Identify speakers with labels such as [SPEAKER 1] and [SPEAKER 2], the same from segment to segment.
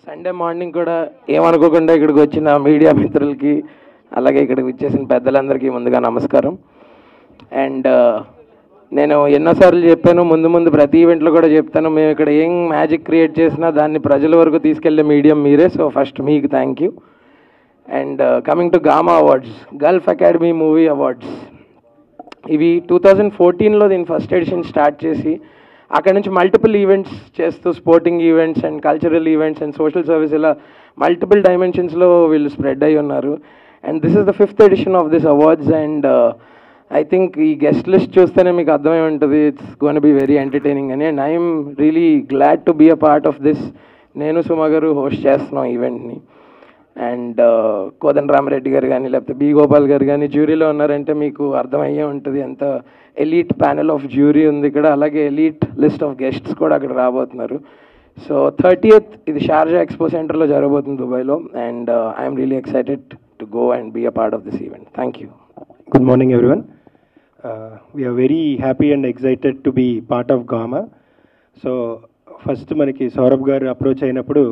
[SPEAKER 1] Sunday morning కూడా ఏమనుకోకుండా ఇక్కడికి వచ్చిన మీడియా మిత్రులకి అలాగే ఇక్కడికి వచ్చేసిన పెద్దలందరికీ ముందుగా నమస్కారం. అండ్ నేను ఎన్నోసార్లు చెప్పాను, ముందు ముందు ప్రతి ఈవెంట్లో కూడా చెప్తాను, మేము ఇక్కడ ఏం మ్యాజిక్ క్రియేట్ చేసినా దాన్ని ప్రజల వరకు తీసుకెళ్లే మీడియం మీరే. సో ఫస్ట్ మీకు thank you. And coming to GAMA awards, Gulf academy movie awards, ఇవి 2014లో దీని ఫస్ట్ ఎడిషన్ స్టార్ట్ చేసి అక్కడ నుంచి మల్టిపుల్ ఈవెంట్స్ చేస్తూ sporting events and cultural events and social service ఇలా మల్టిపుల్ డైమెన్షన్స్లో వీళ్ళు స్ప్రెడ్ అయి ఉన్నారు. And this is the 5th edition of this awards. And I think ఈ గెస్ట్ లిస్ట్ చూస్తేనే మీకు అర్థమై ఉంటుంది, it's gonna be very entertaining అని. And I'm really glad to be a part of this. నేను సుమ గారు హోస్ట్ చేస్తున్నాం ఈవెంట్ని. అండ్ కోదండ రామరెడ్డి గారు కానీ లేకపోతే బి గోపాల్ గారు కానీ జ్యూరీలో ఉన్నారంటే మీకు అర్థమయ్యే ఉంటుంది ఎంత ఎలీట్ ప్యానెల్ ఆఫ్ జ్యూరీ ఉంది ఇక్కడ. అలాగే ఎలీట్ లిస్ట్ ఆఫ్ గెస్ట్స్ కూడా అక్కడ రాబోతున్నారు. సో 30th ఇది షార్జా ఎక్స్పో సెంటర్లో జరగబోతుంది దుబాయ్లో. And I'm really excited to go and be a part of this event. Thank you.
[SPEAKER 2] Good morning everyone. We are very happy and excited to be part of GAMA. So first మనకి సౌరభ్ గారు approach అయినప్పుడు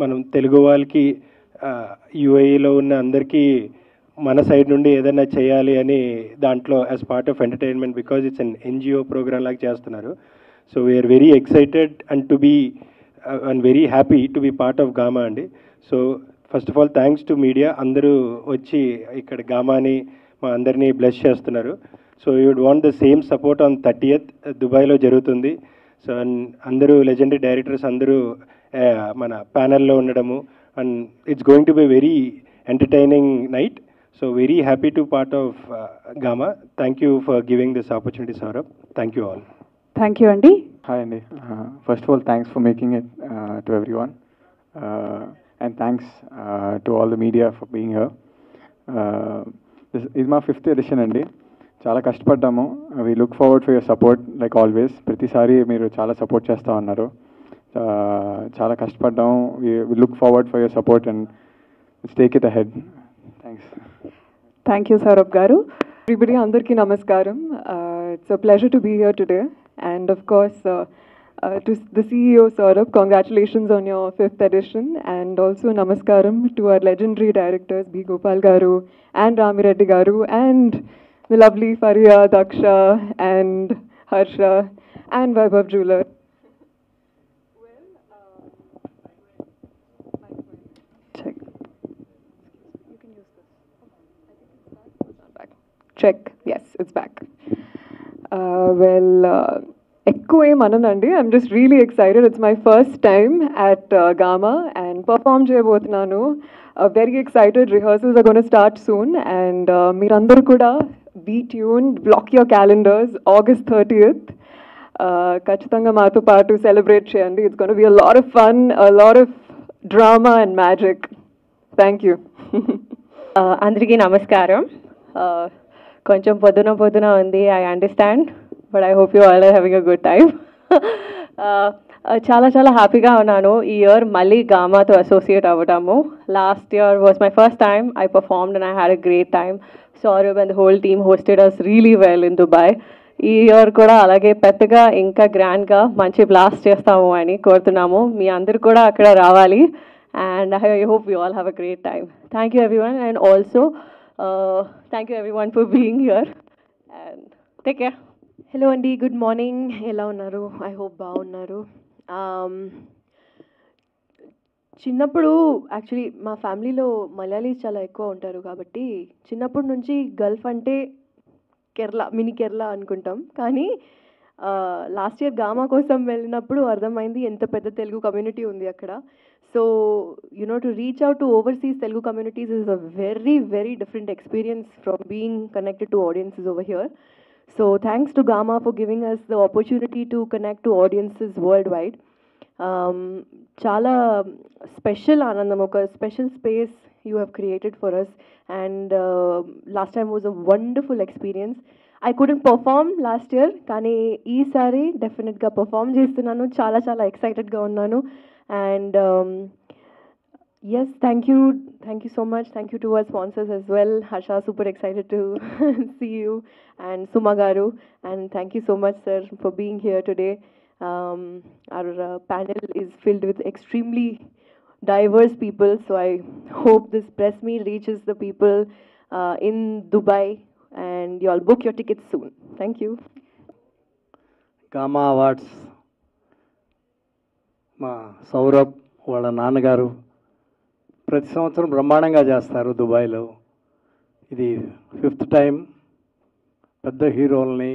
[SPEAKER 2] మనం తెలుగు వాళ్ళకి యూఏఈలో ఉన్న అందరికీ మన side నుండి ఏదైనా చేయాలి అని దాంట్లో as part of entertainment, because it's an NGO program లాగా చేస్తున్నారు. So we are very excited and to be and very happy to be part of Gama అండి. So first of all thanks to media, అందరూ వచ్చి ఇక్కడ గామాని మా అందరినీ బ్లెస్ చేస్తున్నారు. So you would want the same support on 30th దుబాయ్లో జరుగుతుంది. సో అందరూ లెజెండరీ డైరెక్టర్స్ అందరూ మన ప్యానెల్లో ఉండడము, and it's going to be very entertaining night. So very happy to part of Gama. Thank you for giving this opportunity Saurabh. Thank you all.
[SPEAKER 3] Thank you అండి.
[SPEAKER 4] Hi అండి. First of all thanks for making it to everyone, and thanks to all the media for being here. ఇది మా 5th edition అండి. చాలా కష్టపడ్డాము. We look forward for your support like always. ప్రతిసారి మీరు చాలా సపోర్ట్ చేస్తూ ఉన్నారు. చాలా కష్టపడ్డాము. We look forward for your support and take it ahead. Thanks.
[SPEAKER 3] Thank you Saurabh గారు. ఎవ్రీబడి అందరికీ నమస్కారం. It's a pleasure to be here today. And of course to the CEO Saurabh, congratulations on your 5th edition, and also namaskaram to our legendary directors B. Gopal Garu and Ramireddy Garu and the lovely Faria, Daksha and Harsha and Vaibhav Jeweler. Check. You can use this. It's not back. Check. Yes, it's back. ఎక్కువ ఏమనండి, I'm just really excited. It's my first time at Gama and perform చేయబోతున్నాను. Very excited. Rehearsals are gonna start soon. And మీరందరూ కూడా be tune, block your calendars. August 30th ఖచ్చితంగా మాతో పాటు celebrate చేయండి. It's gonna be a lot of fun, a lot of drama and magic. Thank you.
[SPEAKER 5] అందరికీ నమస్కారం. కొంచెం పొద్దున ఉంది, I understand, but I hope you all are having a good time. చాలా హ్యాపీగా ఉన్నాను ఈ ఇయర్ మళ్ళీ గామాతో అసోసియేట్ అవ్వడము. Last year was my first time I performed and I had a great time. Saurabh and the whole team hosted us really well in Dubai. ఈ year కూడా అలాగే పెద్దగా ఇంకా గ్రాండ్గా మంచి బ్లాస్ట్ చేస్తాము అని కోరుతున్నాము. మీ అందరు కూడా అక్కడ రావాలి. And I hope you all have a great time. Thank you everyone, and also thank you everyone for being here, and take care.
[SPEAKER 6] Hello అండి, గుడ్ మార్నింగ్. ఎలా ఉన్నారు? ఐ హోప్ బాగున్నారు. చిన్నప్పుడు యాక్చువల్లీ మా ఫ్యామిలీలో మలయాళీస్ చాలా ఎక్కువ ఉంటారు కాబట్టి చిన్నప్పటి నుంచి గల్ఫ్ అంటే కేరళ, మినీ కేరళ అనుకుంటాం. కానీ లాస్ట్ ఇయర్ గామా కోసం వెళ్ళినప్పుడు అర్థమైంది ఎంత పెద్ద తెలుగు కమ్యూనిటీ ఉంది అక్కడ. So to reach out to overseas Telugu communities is a very very different experience from being connected to audiences over here. So thanks to Gamma for giving us the opportunity to connect to audiences worldwide. Chala special Anandam, oka special space you have created for us, and last time was a wonderful experience. I couldn't perform last year, kani ee sari definitely ga perform chestunnanu. Chala excited ga unnanu. And yes, thank you so much. Thank you to our sponsors as well. Harsha, super excited to see you, and Suma Garu, and thank you so much sir for being here today. Our panel is filled with extremely diverse people, so I hope this press meet reaches the people in Dubai, and you all book your tickets soon. Thank you.
[SPEAKER 7] Gamma awards మా సౌరభ్ వాళ్ళ నాన్నగారు ప్రతి సంవత్సరం బ్రహ్మాండంగా చేస్తారు దుబాయ్లో. ఇది 5th time. పెద్ద హీరోల్ని,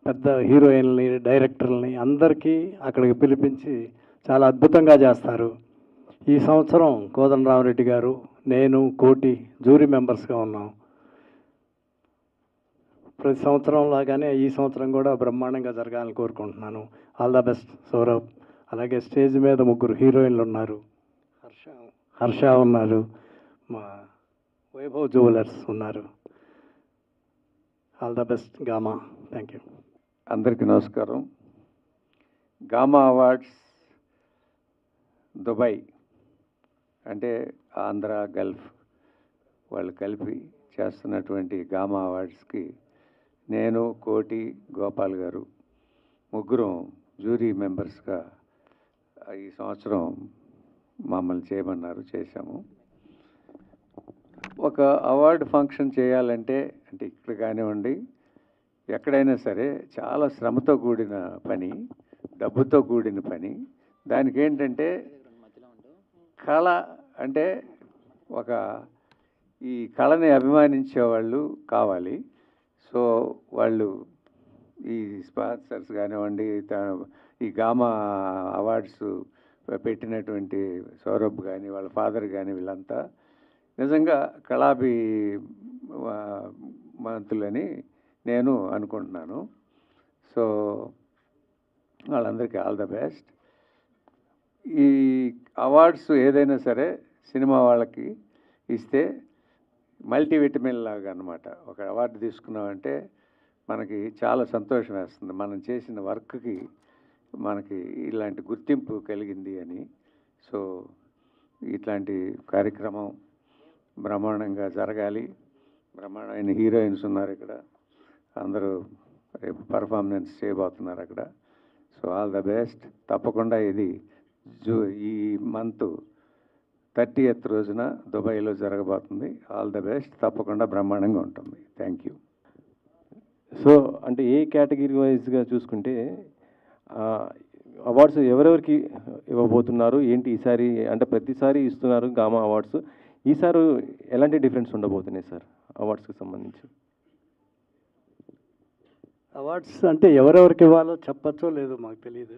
[SPEAKER 7] పెద్ద హీరోయిన్ని, డైరెక్టర్లని అందరికీ అక్కడికి పిలిపించి చాలా అద్భుతంగా చేస్తారు. ఈ సంవత్సరం కోదండరామరెడ్డి గారు, నేను, కోటి జ్యూరీ మెంబర్స్గా ఉన్నాం. ప్రతి సంవత్సరం లాగానే ఈ సంవత్సరం కూడా బ్రహ్మాండంగా జరగాలని కోరుకుంటున్నాను. All the best Saurabh. అలాగే స్టేజ్ మీద 3 హీరోయిన్లు ఉన్నారు. హర్ష ఉన్నారు, మా వైభవ్ జ్యువెలర్స్ ఉన్నారు. All the best gamma. Thank you.
[SPEAKER 8] అందరికీ నమస్కారం. గామా అవార్డ్స్ దుబాయ్ అంటే ఆంధ్ర, గల్ఫ్ వాళ్ళు కలిపి చేస్తున్నటువంటి గామా అవార్డ్స్కి నేను, కోటి, గోపాల్ గారు ముగ్గురం జ్యూరీ మెంబర్స్గా ఈ సంవత్సరం మమ్మల్ని చేయమన్నారు, చేశాము. ఒక అవార్డు ఫంక్షన్ చేయాలంటే అంటే ఇక్కడ కానివ్వండి ఎక్కడైనా సరే చాలా శ్రమతో కూడిన పని, డబ్బుతో కూడిన పని. దానికి ఏంటంటే కళ అంటే ఒక ఈ కళని అభిమానించే వాళ్ళు కావాలి. సో వాళ్ళు ఈ స్పాన్సర్స్ కానివ్వండి, ఈ గామా అవార్డ్స్ పెట్టినటువంటి సౌరభ్ కానీ వాళ్ళ ఫాదర్ కానీ వీళ్ళంతా నిజంగా కళాభిమానులని నేను అనుకుంటున్నాను. సో వాళ్ళందరికీ ఆల్ ద బెస్ట్. ఈ అవార్డ్స్ ఏదైనా సరే సినిమా వాళ్ళకి ఇస్తే మల్టీవిటమిన్ లాగా అన్నమాట. ఒక అవార్డు తీసుకున్నామంటే మనకి చాలా సంతోషం వేస్తుంది. మనం చేసిన వర్క్కి మనకి ఇలాంటి గుర్తింపు కలిగింది అని. సో ఇట్లాంటి కార్యక్రమం బ్రహ్మాండంగా జరగాలి. బ్రహ్మాండమైన హీరోయిన్స్ ఉన్నారు ఇక్కడ, అందరూ రేపు పర్ఫార్మెన్స్ చేయబోతున్నారు అక్కడ. So all the best. తప్పకుండా ఇది ఈ మంత్ 30th రోజున దుబాయ్లో జరగబోతుంది. All the best. తప్పకుండా బ్రహ్మాండంగా ఉంటుంది. Thank you.
[SPEAKER 9] సో అంటే ఏ కేటగిరీ వైజ్గా చూసుకుంటే అవార్డ్స్ ఎవరెవరికి ఇవ్వబోతున్నారు ఏంటి ఈసారి? అంటే ప్రతిసారి ఇస్తున్నారు గామా అవార్డ్స్, ఈసారి ఎలాంటి డిఫరెన్స్ ఉండబోతున్నాయి సార్ అవార్డ్స్కి సంబంధించి?
[SPEAKER 7] అవార్డ్స్ అంటే ఎవరెవరికి ఇవ్వాలో చెప్పచ్చో లేదో మాకు తెలియదు.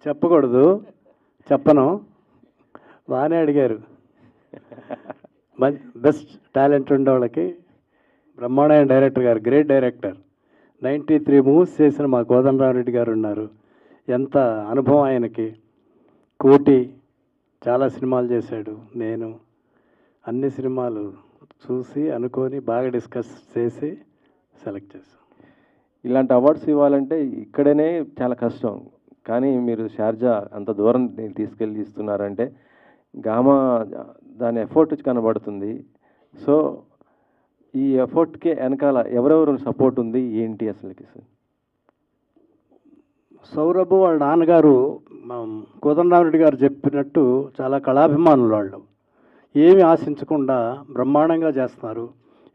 [SPEAKER 7] చెప్పకూడదు. చెప్పను. బాగానే అడిగారు. బెస్ట్ టాలెంట్ ఉండే వాళ్ళకి బ్రహ్మాండమైన డైరెక్టర్ గారు, గ్రేట్ డైరెక్టర్, 93 మూవీస్ చేసిన మా కోదండరామరెడ్డి గారు ఉన్నారు. ఎంత అనుభవం ఆయనకి. కోటి చాలా సినిమాలు చేశాడు. నేను అన్ని సినిమాలు చూసి అనుకొని బాగా డిస్కస్ చేసి సెలెక్ట్ చేశాను.
[SPEAKER 9] ఇలాంటి అవార్డ్స్ ఇవ్వాలంటే ఇక్కడనే చాలా కష్టం, కానీ మీరు షార్జా అంత దూరం తీసుకెళ్ళి ఇస్తున్నారంటే గామా దాని ఎఫర్ట్ కనబడుతుంది. సో ఈ ఎఫర్ట్కి వెనకాల ఎవరెవరు సపోర్ట్ ఉంది ఏంటి అసలుకి సార్?
[SPEAKER 7] సౌరభ్ వాళ్ళ నాన్నగారు కోదండరామరెడ్డి గారు చెప్పినట్టు చాలా కళాభిమానులు. వాళ్ళు ఏమి ఆశించకుండా బ్రహ్మాండంగా చేస్తున్నారు.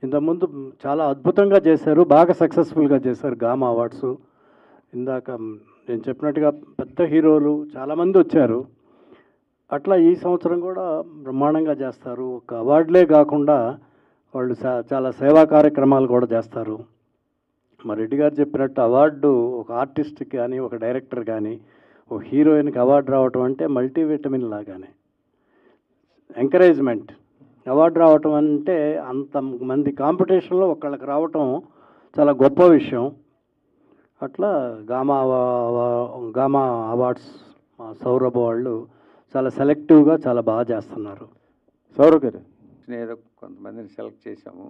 [SPEAKER 7] ఇంతకుముందు చాలా అద్భుతంగా చేశారు, బాగా సక్సెస్ఫుల్గా చేశారు గామా అవార్డ్స్. ఇందాక నేను చెప్పినట్టుగా పెద్ద హీరోలు చాలామంది వచ్చారు. అట్లా ఈ సంవత్సరం కూడా బ్రహ్మాండంగా చేస్తారు. ఒక అవార్డులే కాకుండా వాళ్ళు చాలా సేవా కార్యక్రమాలు కూడా చేస్తారు. మా రెడ్డి గారు చెప్పినట్టు అవార్డు ఒక ఆర్టిస్ట్కి కానీ, ఒక డైరెక్టర్ కానీ, ఒక హీరోయిన్కి అవార్డు రావటం అంటే మల్టీవిటమిన్ లాగానే ఎంకరేజ్మెంట్. అవార్డు రావటం అంటే అంతమంది కాంపిటీషన్లో ఒకళ్ళకి రావటం చాలా గొప్ప విషయం. అట్లా గామా అవార్డ్స్ మా సౌరభ్ వాళ్ళు చాలా సెలెక్టివ్గా చాలా బాగా చేస్తున్నారు.
[SPEAKER 9] సౌరభ్ గారు,
[SPEAKER 8] ఏదో కొంతమందిని సెలెక్ట్ చేశాము,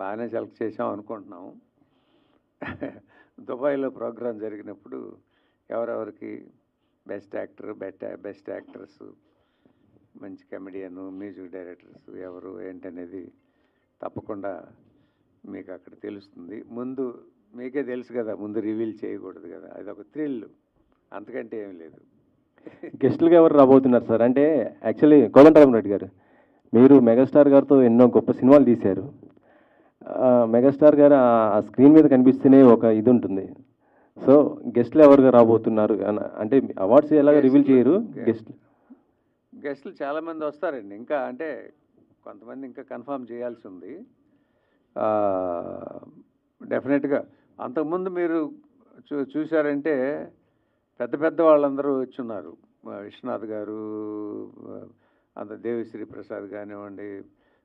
[SPEAKER 8] బాగానే సెలెక్ట్ చేసాము అనుకుంటున్నాము. దుబాయ్లో ప్రోగ్రాం జరిగినప్పుడు ఎవరెవరికి బెస్ట్ యాక్టర్, బెస్ట్ యాక్టర్స్, మంచి కమెడియన్, మ్యూజిక్ డైరెక్టర్స్ ఎవరు ఏంటనేది తప్పకుండా మీకు అక్కడ తెలుస్తుంది. ముందు మీకే తెలుసు కదా, ముందు రివీల్ చేయకూడదు కదా, అది ఒక థ్రిల్, అంతకంటే ఏం లేదు.
[SPEAKER 9] గెస్టులుగా ఎవరు రాబోతున్నారు సార్? అంటే యాక్చువల్లీ కోదండరామరెడ్డి గారు, మీరు మెగాస్టార్ గారితో ఎన్నో గొప్ప సినిమాలు తీశారు. మెగాస్టార్ గారు ఆ స్క్రీన్ మీద కనిపిస్తేనే ఒక ఇది ఉంటుంది. సో గెస్ట్లు ఎవరుగా రాబోతున్నారు అంటే అవార్డ్స్ ఎలాగ రివీల్ చేయరు?
[SPEAKER 8] గెస్టులు చాలామంది వస్తారండి, ఇంకా అంటే కొంతమంది ఇంకా కన్ఫర్మ్ చేయాల్సి ఉంది. డెఫినెట్గా అంతకుముందు మీరు చూశారంటే పెద్ద పెద్ద వాళ్ళందరూ వచ్చున్నారు. విశ్వనాథ్ గారు, అంత దేవిశ్రీ ప్రసాద్ కానివ్వండి,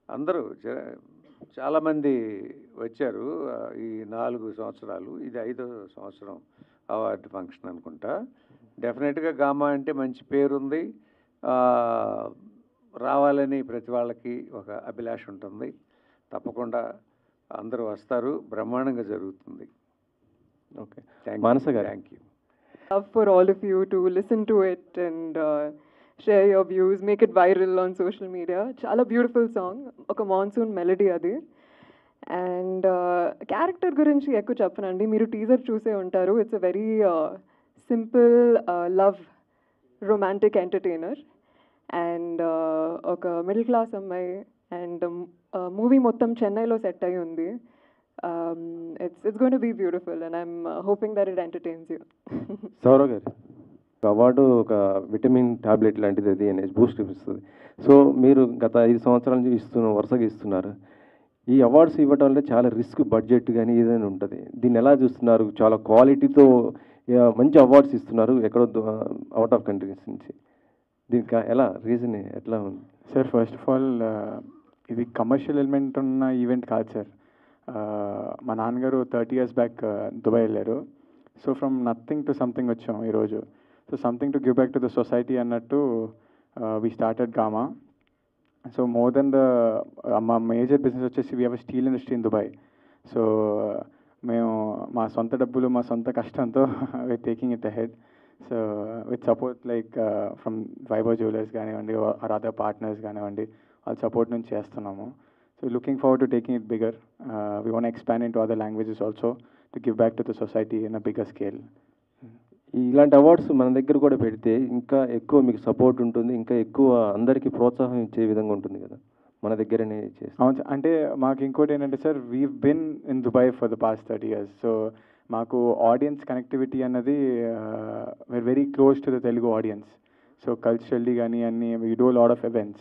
[SPEAKER 8] అందరూ చాలామంది వచ్చారు ఈ 4 సంవత్సరాలు. ఇది 5వ సంవత్సరం అవార్డు ఫంక్షన్ అనుకుంటా. డెఫినెట్గా గామా అంటే మంచి పేరుంది, రావాలని ప్రతి వాళ్ళకి ఒక అభిలాష ఉంటుంది. తప్పకుండా అందరూ వస్తారు, బ్రహ్మాండంగా జరుగుతుంది.
[SPEAKER 9] ఓకే, మానస గారు.
[SPEAKER 8] Thank you.
[SPEAKER 3] Love for all of you to listen to it and share your views, make it viral on social media. Chala beautiful song, oka monsoon melody adi. And character gurinchi ekku cheppanandi, meeru teaser chuse untaru. It's a very simple love romantic entertainer and oka middle class ammai and movie mottam Chennai lo set ayi undi. It's going to be beautiful and I'm hoping that it entertains you.
[SPEAKER 9] Sourav garu, award ఒక vitamin tablet లాంటిది, అది అనేది Boost ఇస్తుంది. So మీరు గత 5 సంవత్సరాల నుంచి వరుసగా ఇస్తున్నారు. ఈ అవార్డ్స్ ఇవ్వడం వల్ల చాలా రిస్క్, బడ్జెట్ కానీ ఏదైనా ఉంటుంది. దీన్ని ఎలా చూస్తున్నారు? చాలా క్వాలిటీతో మంచి అవార్డ్స్ ఇస్తున్నారు ఎక్కడో అవుట్ ఆఫ్ కంట్రీస్ నుంచి. దీనికి ఎలా రీజన్ ఎట్లా ఉంది
[SPEAKER 4] సార్? ఫస్ట్ ఆఫ్ ఆల్ ఇది కమర్షియల్ ఎలిమెంట్ ఉన్న ఈవెంట్ కాదు సార్. మా నాన్నగారు 30 years బ్యాక్ దుబాయ్ వెళ్ళారు. So from nothing to something వచ్చాం ఈరోజు. So something to give back to the society అన్నట్టు we started Gama. So more than మా మేజర్ బిజినెస్ వచ్చేసి we have a steel industry in Dubai. So మేము మా సొంత డబ్బులు, మా సొంత కష్టంతో we are taking it ahead. So with support like from Vaibhav jewellers కానివ్వండి, ఆర్ అదర్ పార్ట్నర్స్ కానివ్వండి, వాళ్ళ సపోర్ట్ నుంచి చేస్తున్నాము. So looking forward to taking it bigger. We want to expand into other languages also to give back to the society in a bigger scale.
[SPEAKER 9] ఇలాంటి awards మన దగ్గర కూడా పెడితే ఇంకా ఎక్కువ మీకు సపోర్ట్ ఉంటుంది, ఇంకా ఎక్కువ అందరికీ ప్రోత్సాహం ఇచ్చే విధంగా ఉంటుంది కదా మన దగ్గరనే చేసి.
[SPEAKER 4] అవును, అంటే మాకు ఇంకోటి ఏంటంటే sir, we've been in Dubai for the past 30 years. So మాకు ఆడియన్స్ కనెక్టివిటీ అన్నది we're very close to the Telugu audience. So culturally కానీ అన్ని we do a lot of events.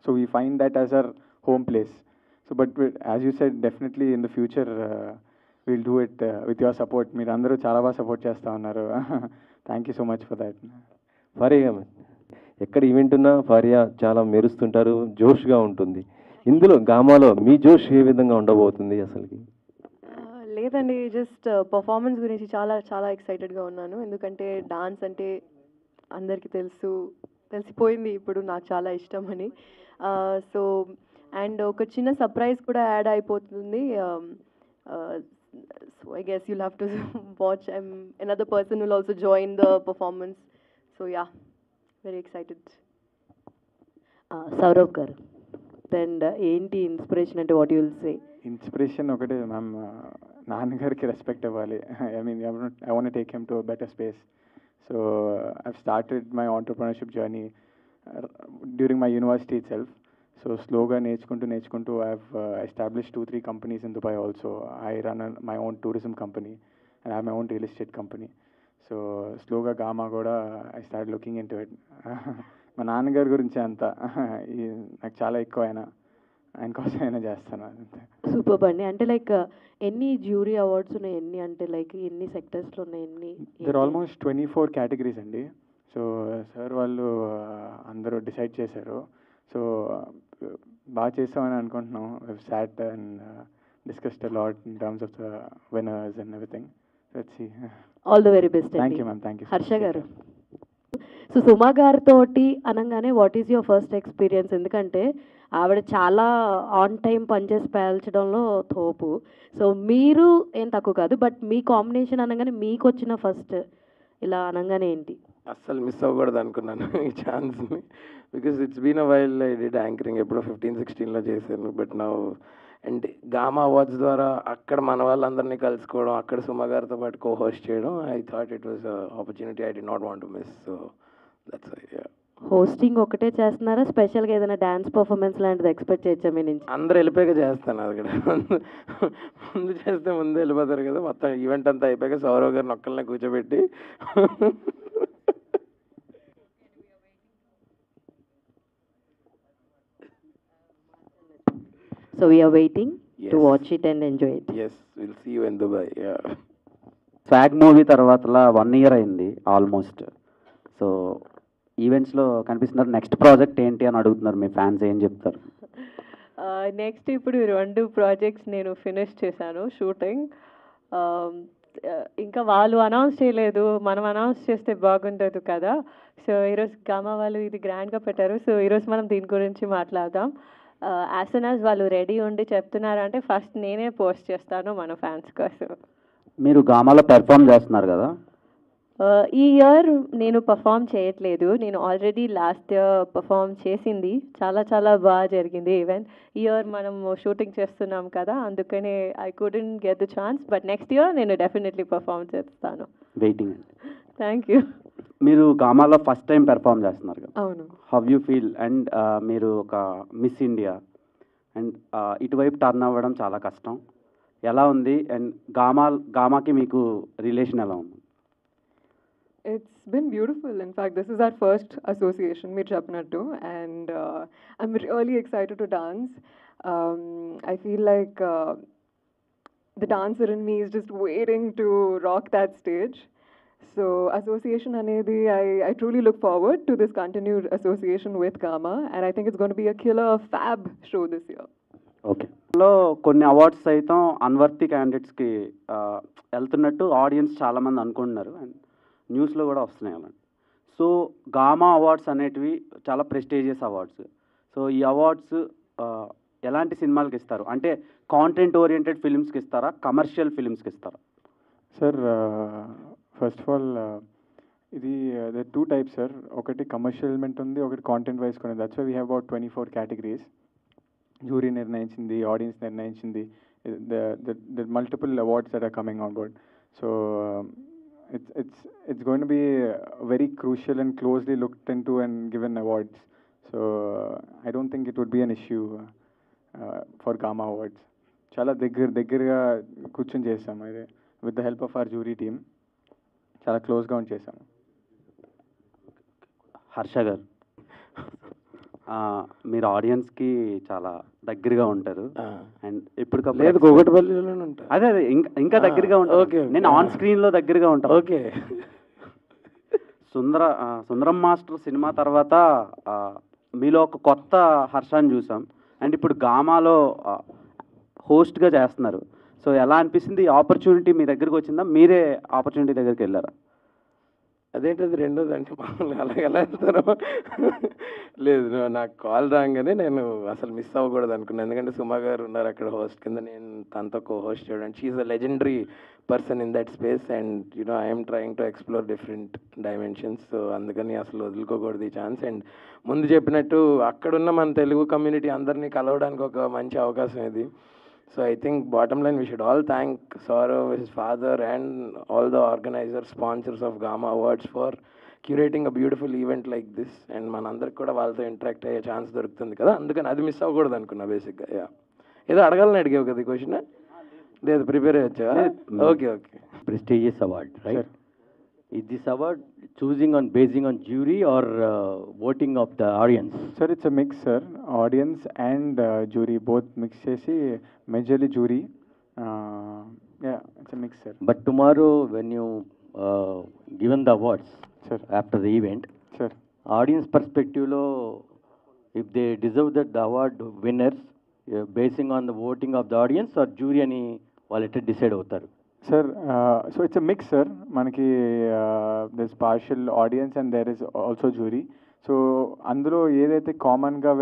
[SPEAKER 4] So we find that as our home place. So but as you said, definitely in the future we'll do it with your support. మీరు అందరూ చాలా బాగా support చేస్తూ ఉన్నారు. Thank you so much for that.
[SPEAKER 9] Faria, ఎక్కడ event ఉన్నా ఫారియా చాలా మెరుస్తుంటారు, జోష్గా ఉంటుంది. ఇందులో గామాలో మీ జోష్ ఏ విధంగా ఉండబోతుంది అసలుకి?
[SPEAKER 6] లేదండి, జస్ట్ పర్ఫార్మెన్స్ గురించి చాలా చాలా ఎక్సైటెడ్గా ఉన్నాను. ఎందుకంటే డాన్స్ అంటే అందరికీ తెలిసిపోయింది ఇప్పుడు నాకు చాలా ఇష్టం అని. సో అండ్ ఒక చిన్న సర్ప్రైజ్ కూడా యాడ్ అయిపోతుంది. So I guess you'll have to watch. I'm another person will also join the performance. So yeah, very excited.
[SPEAKER 10] Sourav garu, then ఏంటి ఇన్స్పిరేషన్ అంటే what you will say?
[SPEAKER 4] Inspiration ఒకటే మ్యామ్, నాన్నగారికి respect ఇవ్వాలి. I mean I want take him to better space. So I've started my entrepreneurship journey during my university itself. So slowగా నేర్చుకుంటూ I have established 2-3 companies in Dubai also. I run my own tourism company and I have my own real estate company. So slowగా గామా కూడా I started looking into it. మా నాన్నగారి గురించి అంతా నాకు చాలా ఎక్కువ ఆయన కోసం అయినా చేస్తాను అంతే.
[SPEAKER 10] సూపర్ అండి. అంటే లైక్ ఎన్ని జ్యూరీ అవార్డ్స్ ఉన్నాయి, ఎన్ని అంటే లైక్ ఎన్ని సెక్టర్స్లో ఉన్నాయి, ఎన్ని?
[SPEAKER 4] దర్ ఆల్మోస్ట్ 24 categories అండి. సో సార్ వాళ్ళు అందరూ డిసైడ్ చేశారు. సో బాగా చేస్తామని అనుకుంటున్నాం. we've sat and discussed a lot in terms of the winners and everything. Let's see.
[SPEAKER 10] All the very best.
[SPEAKER 4] Thank you ma'am. Thank you.
[SPEAKER 10] Harsha గారు, so సుమా గారితో అనగానే what is your first experience? ఎందుకంటే ఆవిడ చాలా on time పనిచేసి పేల్చడంలో తోపు. So మీరు ఏం తక్కువ కాదు, బట్ మీ కాంబినేషన్ అనగానే మీకు వచ్చిన ఫస్ట్ ఇలా అనగానే ఏంటి?
[SPEAKER 1] అస్సలు మిస్ అవ్వకూడదు అనుకున్నాను ఈ ఛాన్స్ని, because it's been a while. I did anchoring ఎప్పుడో 15-16లో చేశాను, but now and Gama awards ద్వారా అక్కడ మన వాళ్ళందరినీ కలుసుకోవడం, అక్కడ సుమ గారితో పాటు కో హోస్ట్ చేయడం, I thought it was opportunity I did not want to miss. So that's
[SPEAKER 10] hosting ఒకటే చేస్తున్నారా, స్పెషల్గా ఏదైనా డ్యాన్స్ పర్ఫార్మెన్స్ లాంటిది ఎక్స్పెక్ట్ చేయొచ్చా మీ నుంచి?
[SPEAKER 1] అందరూ వెళ్ళిపోయాక చేస్తాను అది కూడా. ముందు చేస్తే ముందు వెళ్ళిపోతారు కదా, మొత్తం ఈవెంట్ అంతా అయిపోయాక సౌరవ్ గారిని ఒక్కళ్ళనే కూర్చోబెట్టి
[SPEAKER 10] So we are waiting to watch it and enjoy it.
[SPEAKER 1] Yes, we'll see you in Dubai. Yeah.
[SPEAKER 11] Swag movie తర్వాత 1 year అయింది ఆల్మోస్ట్. సో ఈవెంట్స్లో కనిపిస్తున్నారు. నెక్స్ట్ ప్రాజెక్ట్ ఏంటి అని అడుగుతున్నారు మీ ఫ్యాన్స్, ఏం చెప్తారు?
[SPEAKER 5] నెక్స్ట్ ఇప్పుడు 2 ప్రాజెక్ట్స్ నేను ఫినిష్ చేశాను షూటింగ్. ఇంకా వాళ్ళు అనౌన్స్ చేయలేదు, మనం అనౌన్స్ చేస్తే బాగుంటుంది కదా. సో ఈరోజు గామా వాళ్ళు ఇది గ్రాండ్గా పెట్టారు. సో ఈరోజు మనం దీని గురించి మాట్లాడదాం. యాజ్ సూన్ యాజ్ వాళ్ళు రెడీ ఉండి చెప్తున్నారంటే ఫస్ట్ నేనే పోస్ట్ చేస్తాను మన ఫ్యాన్స్ కోసం.
[SPEAKER 11] మీరు గామాలో పెర్ఫామ్ చేస్తున్నారు కదా?
[SPEAKER 5] ఈ ఇయర్ నేను పర్ఫామ్ చేయట్లేదు. నేను ఆల్రెడీ లాస్ట్ ఇయర్ పర్ఫామ్ చేసింది, చాలా చాలా బాగా జరిగింది ఈవెంట్. ఈ ఇయర్ మనం షూటింగ్ చేస్తున్నాం కదా, అందుకనే I couldn't get the chance. But next year నేను డెఫినెట్లీ పర్ఫామ్ చేస్తాను.
[SPEAKER 11] వెయిటింగ్.
[SPEAKER 5] Thank you.
[SPEAKER 11] మీరు గామాలో ఫస్ట్ టైం పెర్ఫామ్ చేస్తున్నారు కదా,
[SPEAKER 3] అవును.
[SPEAKER 11] How you feel? అండ్ మీరు ఒక మిస్ ఇండియా అండ్ ఇటువైపు టర్న్ అవ్వడం చాలా కష్టం, ఎలా ఉంది? అండ్ గామాకి మీకు రిలేషన్ ఎలా ఉంది?
[SPEAKER 3] It's been beautiful. In fact, this is our first association, Mir Chapnattu, and I'm really excited to dance. I feel like the dancer in me is just waiting to rock that stage. So, association anedi, I truly look forward to this continued association with Gama, and I think it's going to be a killer fab show this year.
[SPEAKER 11] Okay. లో కొన్ని awards సైతం unworthy క్యాండిడేట్స్కి వెళ్తున్నట్టు audience చాలామంది అనుకుంటున్నారు, and న్యూస్లో కూడా వస్తున్నాయి అలాంటి. సో గామా అవార్డ్స్ అనేటివి చాలా ప్రెస్టీజియస్ అవార్డ్స్. సో ఈ అవార్డ్స్ ఎలాంటి సినిమాలకి ఇస్తారు? అంటే కాంటెంట్ ఓరియంటెడ్ ఫిల్మ్స్కి ఇస్తారా, కమర్షియల్ ఫిల్మ్స్కి ఇస్తారా?
[SPEAKER 4] సార్ ఫస్ట్ ఆఫ్ ఆల్ ఇది 2 types సార్. ఒకటి కమర్షియల్ ఎలిమెంట్ ఉంది, ఒకటి కాంటెంట్ వైజ్ కూడా. That's why we have about 24 categories. Jury నిర్ణయించింది, ఆడియన్స్ నిర్ణయించింది, the multiple awards that are coming on board. So it's going to be very crucial and closely looked into and given awards. So I don't think it would be an issue for Gama Awards. చాలా దగ్గరగా కూర్చొని చేసాము ఇది, with the help of our jury team చాలా క్లోజ్గా ఉండి చేసాము.
[SPEAKER 11] హర్ష గారు, మీరు ఆడియన్స్కి చాలా దగ్గరగా ఉంటారు అండ్ ఎప్పటికప్పుడు
[SPEAKER 1] కూకట్పల్లిలోనే ఉంటారు.
[SPEAKER 11] అదే ఇంకా దగ్గరగా ఉంటారు. నేను ఆన్ స్క్రీన్లో దగ్గరగా ఉంటాను.
[SPEAKER 1] ఓకే.
[SPEAKER 11] సుందరం మాస్టర్ సినిమా తర్వాత మీలో ఒక కొత్త హర్షాన్ని చూసాం, అండ్ ఇప్పుడు గామాలో హోస్ట్గా చేస్తున్నారు. సో ఎలా అనిపిస్తుంది? ఆపర్చునిటీ మీ దగ్గరికి వచ్చిందా, మీరే ఆపర్చునిటీ దగ్గరికి వెళ్ళారా?
[SPEAKER 1] అదేంటది రెండోది అంటే మామూలుగా అలాగే ఎలా వెళ్తారో లేదు, నాకు కాల్ రాగానే నేను అసలు మిస్ అవ్వకూడదు అనుకున్నాను. ఎందుకంటే సుమా గారు ఉన్నారు అక్కడ హోస్ట్ కింద, నేను తనతో కో హోస్ట్ చేయడం. She's a legendary person in that space and I'm trying to explore different dimensions. So అందుకని అసలు వదులుకోకూడదు ఈ ఛాన్స్. అండ్ ముందు చెప్పినట్టు అక్కడున్న మన తెలుగు కమ్యూనిటీ అందరినీ కలవడానికి ఒక మంచి అవకాశం ఇది. So I think bottom line we should all thank Saurav, his father, and all the organizers, sponsors of Gama Awards for curating a beautiful event like this. And manandariki kuda వాళ్ళతో interact అయ్యే chance దొరుకుతుంది కదా, అందుకని అది miss అవ్వకూడదు అనుకున్నా బేసిక్గా. Yeah, ఏదో అడగాలని అడిగావు కదా ఈ క్వశ్చన్? లేదు, ప్రిపేర్ అయ్యొచ్చా? Okay okay.
[SPEAKER 12] Prestigious award, right? Is this award basing on jury or voting of the audience?
[SPEAKER 4] Sir, it's a mix, sir. Audience and jury both mix chesi, majorly jury. Yeah, it's a mix, sir.
[SPEAKER 12] But tomorrow when you given the awards,
[SPEAKER 4] sir,
[SPEAKER 12] after the event,
[SPEAKER 4] sir,
[SPEAKER 12] audience perspective lo, if they deserve that the award winners, basing on the voting of the audience or jury ani వాళ్ళు decide అవుతారు?
[SPEAKER 4] Sir, so it's a mix, sir. Manaki there's partial audience and there is also jury. So అందులో ఏదైతే కామన్గా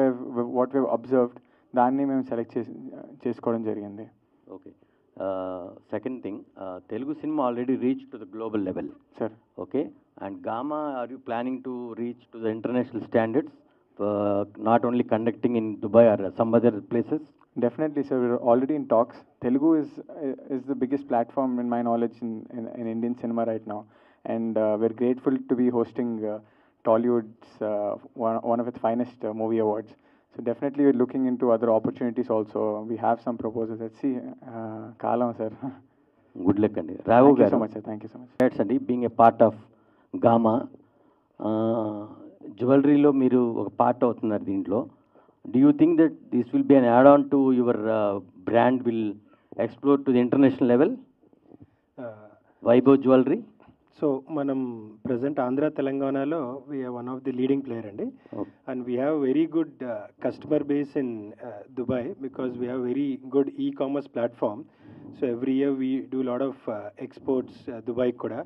[SPEAKER 4] what we've observed దాన్ని మేము select చేసుకోవడం జరిగింది.
[SPEAKER 12] Okay. Second thing, Telugu cinema already reach to the global level,
[SPEAKER 4] sir.
[SPEAKER 12] Okay. And GAMA, are you planning to reach to the international standards? not only conducting in Dubai or some other places?
[SPEAKER 4] Definitely, sir. We're already in talks. Telugu is the biggest platform, in my knowledge, in Indian cinema right now, and we're grateful to be hosting Tollywood's one of its finest movie awards. So definitely, we're looking into other opportunities also. We have some proposals. Let's see. Kalam, sir.
[SPEAKER 12] Good luck, Andy. Ravu
[SPEAKER 4] Thank you
[SPEAKER 12] garu.
[SPEAKER 4] so much, sir. Thank you so much.
[SPEAKER 12] That's Andy, being a part of Gamma, జ్యువెలరీలో మీరు ఒక part అవుతున్నారు దీంట్లో. Do you think that this will be an add-on to your brand will explore to the international level? Vaibhav Jewelry?
[SPEAKER 2] So మనం present Andhra తెలంగాణలో we are one of the leading player అండి, and we have very good customer base in Dubai because we have very good e commerce platform. So every year we do lot of exports Dubai కూడా.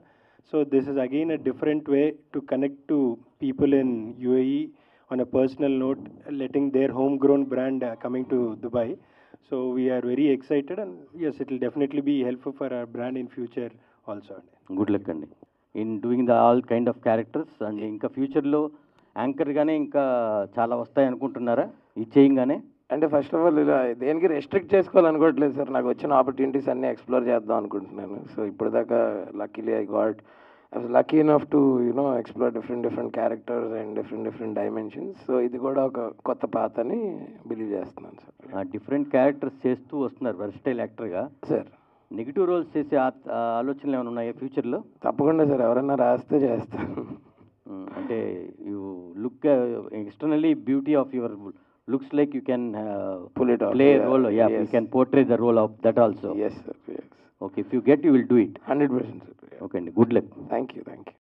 [SPEAKER 2] So this is again a different way to connect to people in UAE on a personal note, letting their homegrown brand coming to Dubai. So we are very excited, and yes, it will definitely be helpful for our brand in future also.
[SPEAKER 12] Good luck అండి in doing the all kind of characters. And ఇంకా ఫ్యూచర్లో యాంకర్గానే ఇంకా చాలా వస్తాయి అనుకుంటున్నారా ఈ చేయంగానే?
[SPEAKER 1] అంటే ఫస్ట్ ఆఫ్ ఆల్ ఇలా దేనికి రెస్ట్రిక్ట్ చేసుకోవాలనుకోవట్లేదు సార్. నాకు వచ్చిన ఆపర్చునిటీస్ అన్నీ ఎక్స్ప్లోర్ చేద్దాం అనుకుంటున్నాను. సో ఇప్పటిదాకా luckily I was lucky enough to explore different characters and different dimensions. So ఇది కూడా ఒక కొత్త పాత అని బిలీవ్ చేస్తున్నాను సార్.
[SPEAKER 12] డిఫరెంట్ క్యారెక్టర్స్ చేస్తూ వస్తున్నారు వర్స్టైల్ యాక్టర్గా.
[SPEAKER 1] సార్
[SPEAKER 12] నెగిటివ్ రోల్స్ చేసే ఆలోచనలు ఏమైనా ఉన్నాయా ఫ్యూచర్లో?
[SPEAKER 1] తప్పకుండా సార్, ఎవరైనా రాస్తే చేస్తాను.
[SPEAKER 12] అంటే you look externally beauty of your looks like you can
[SPEAKER 1] pull it off.
[SPEAKER 12] Play role, you can portray the role of that also.
[SPEAKER 1] Yes sir, yes.
[SPEAKER 12] Okay, if you get, you will do it.
[SPEAKER 1] 100% sir.
[SPEAKER 12] Okay, good luck.
[SPEAKER 1] Thank you.